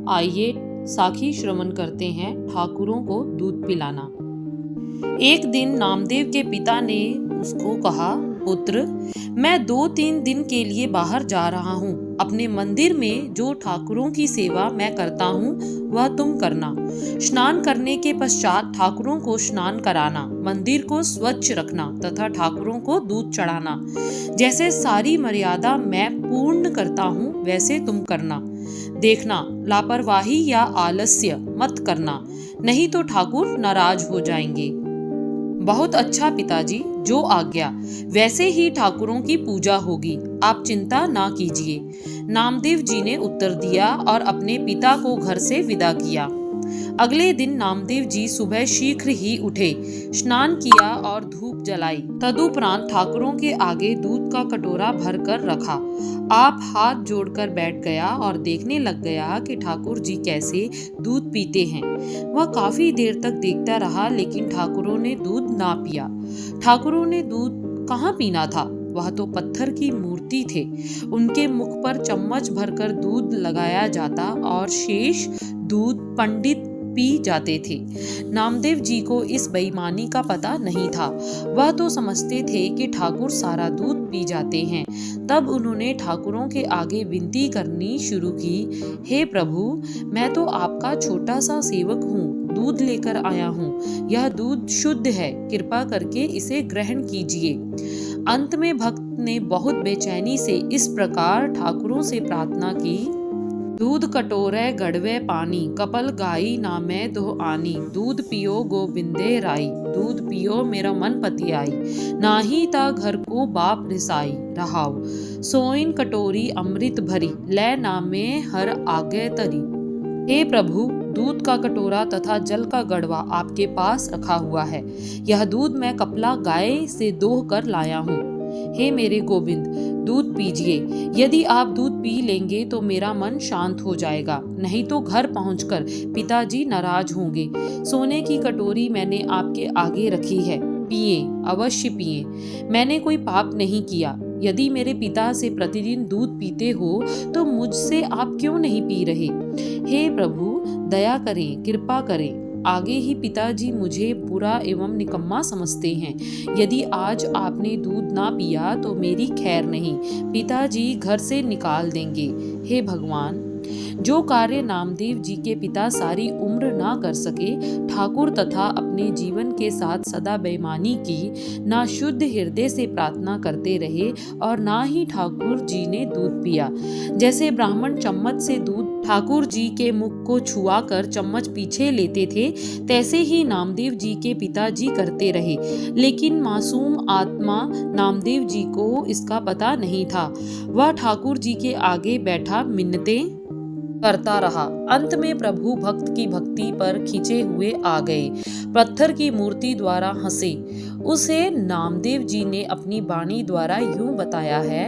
आइए साखी श्रवण करते हैं ठाकुरों को दूध पिलाना। एक दिन नामदेव के पिता ने उसको कहा, पुत्र, मैं 2-3 दिन के लिए बाहर जा रहा हूँ। अपने मंदिर में जो ठाकुरों की सेवा मैं करता हूँ वह तुम करना। स्नान करने के पश्चात ठाकुरों को स्नान कराना, मंदिर को स्वच्छ रखना तथा ठाकुरों को दूध चढ़ाना। जैसे सारी मर्यादा मैं पूर्ण करता हूँ वैसे तुम करना। देखना, लापरवाही या आलस्य मत करना, नहीं तो ठाकुर नाराज हो जाएंगे। बहुत अच्छा पिताजी, जो आज्ञा। वैसे ही ठाकुरों की पूजा होगी, आप चिंता ना कीजिए। नामदेव जी ने उत्तर दिया और अपने पिता को घर से विदा किया। अगले दिन नामदेव जी सुबह शीघ्र ही उठे, स्नान किया और धूप जलाई। तदुपरांत ठाकुरों के आगे दूध का कटोरा भरकर रखा। आप हाथ जोड़कर बैठ गया और देखने लग गया कि ठाकुर जी कैसे दूध पीते हैं। वह काफी देर तक देखता रहा, लेकिन ठाकुरों ने दूध ना पिया। ठाकुरों ने दूध कहाँ पीना था, वह तो पत्थर की मूर्ति थे। उनके मुख पर चम्मच भरकर दूध लगाया जाता और शेष दूध पंडित पी जाते थे। नामदेव जी को इस बेईमानी का पता नहीं था। वह तो समझते थे कि ठाकुर सारा दूध पी जाते हैं। तब उन्होंने ठाकुरों के आगे विनती करनी शुरू की, हे प्रभु, मैं तो आपका छोटा सा सेवक हूँ, दूध लेकर आया हूँ। यह दूध शुद्ध है, कृपा करके इसे ग्रहण कीजिए। अंत में भक्त ने बहुत बेचैनी से इस प्रकार ठाकुरों से प्रार्थना की, दूध कटोरे गड़वे पानी, कपल गाई नामे दो आनी। दूध पियो गोविंदे राई, दूध पियो मेरा मन पति आई। नाही ता घर को बाप रिसाई, रहाओ सोइन कटोरी अमृत भरी, ले नामे हर आगे तरी। हे प्रभु, दूध का कटोरा तथा जल का गड़वा आपके पास रखा हुआ है। यह दूध मैं कपला गाय से दोह कर लाया हूँ। हे मेरे गोविंद, दूध पीजिए। यदि आप दूध पी लेंगे तो मेरा मन शांत हो जाएगा, नहीं तो घर पहुंचकर पिताजी नाराज होंगे। सोने की कटोरी मैंने आपके आगे रखी है, पिए, अवश्य पिए। मैंने कोई पाप नहीं किया। यदि मेरे पिता से प्रतिदिन दूध पीते हो तो मुझसे आप क्यों नहीं पी रहे? हे प्रभु, दया करें, कृपा करें। आगे ही पिताजी मुझे बुरा एवं निकम्मा समझते हैं। यदि आज आपने दूध ना पिया तो मेरी खैर नहीं, पिताजी घर से निकाल देंगे। हे भगवान, जो कार्य नामदेव जी के पिता सारी उम्र ना कर सके, ठाकुर तथा अपने जीवन के साथ सदा बेईमानी की, ना शुद्ध हृदय से प्रार्थना करते रहे और ना ही ठाकुर जी ने दूध पिया। जैसे ब्राह्मण चम्मच से दूध ठाकुर जी के मुख को छुआ कर चम्मच पीछे लेते थे, तैसे ही नामदेव जी के पिताजी करते रहे। लेकिन मासूम आत्मा नामदेव जी को इसका पता नहीं था। वह ठाकुर जी के आगे बैठा मिन्नतें करता रहा। अंत में प्रभु भक्त की भक्ति पर खींचे हुए आ गए। पत्थर की मूर्ति द्वारा हंसे। उसे नामदेव जी ने अपनी वाणी द्वारा यूं बताया है,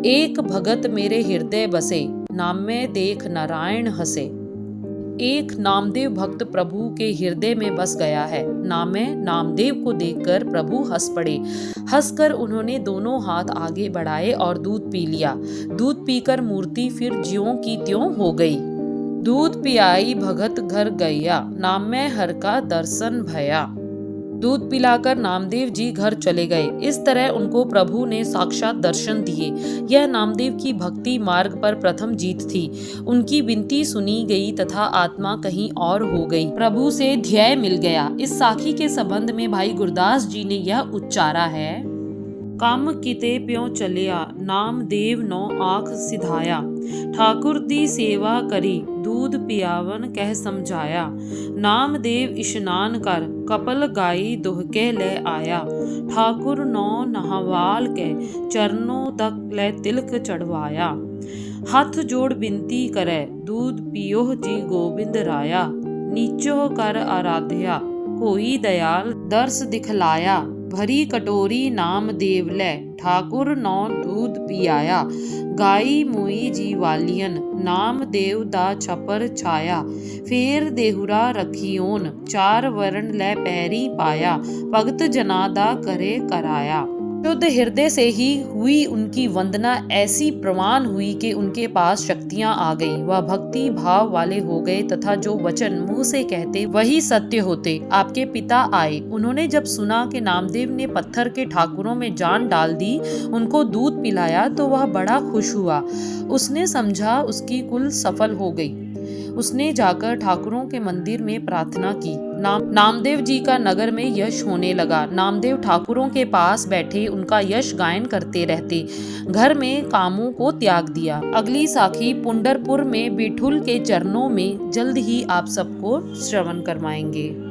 एक भगत मेरे हृदय बसे, नाम में देख नारायण हंसे। एक नामदेव भक्त प्रभु के हृदय में बस गया है। नामे नामदेव को देखकर प्रभु हंस पड़े। हंसकर उन्होंने दोनों हाथ आगे बढ़ाए और दूध पी लिया। दूध पीकर मूर्ति फिर ज्यों की त्यों हो गई। दूध पियाई भगत घर गया, नाम में हर का दर्शन भया। दूध पिलाकर नामदेव जी घर चले गए। इस तरह उनको प्रभु ने साक्षात दर्शन दिए। यह नामदेव की भक्ति मार्ग पर प्रथम जीत थी। उनकी विनती सुनी गई तथा आत्मा कहीं और हो गई। प्रभु से ध्येय मिल गया। इस साखी के संबंध में भाई गुरदास जी ने यह उच्चारा है, काम किते प्यों चलिया, नामदेव नो आँख सिधाया। ठाकुर दी सेवा करी, दूध पियावन कह समझाया। नामदेव स्नान कर, कपल गाई दुह के ले आया। ठाकुर नो नहवाल के, चरणों तक ले तिलक चढ़वाया। हाथ जोड़ बिनती करे, दूध पियो जी गोविंद राया। नीचो कर आराध्या, कोई दयाल दर्श दिखलाया। भरी कटोरी नाम देव ले, ठाकुर नौ दूध पियाया। गाई मुई जीवालियन, नाम देव दा छपर छाया। फेर देहुरा रखियोन, चार वरण ले पैरी पाया। भगत जना दा करे कराया। शुद्ध हृदय से ही हुई उनकी वंदना ऐसी प्रमाण हुई कि उनके पास शक्तियां आ गईं। वह भक्ति भाव वाले हो गए तथा जो वचन मुंह से कहते वही सत्य होते। आपके पिता आए। उन्होंने जब सुना कि नामदेव ने पत्थर के ठाकुरों में जान डाल दी, उनको दूध पिलाया, तो वह बड़ा खुश हुआ। उसने समझा उसकी कुल सफल हो गई। उसने जाकर ठाकुरों के मंदिर में प्रार्थना की। नामदेव जी का नगर में यश होने लगा। नामदेव ठाकुरों के पास बैठे उनका यश गायन करते रहते। घर में कामों को त्याग दिया। अगली साखी पुंडरपुर में बिठुल के चरणों में जल्द ही आप सबको श्रवण करवाएंगे।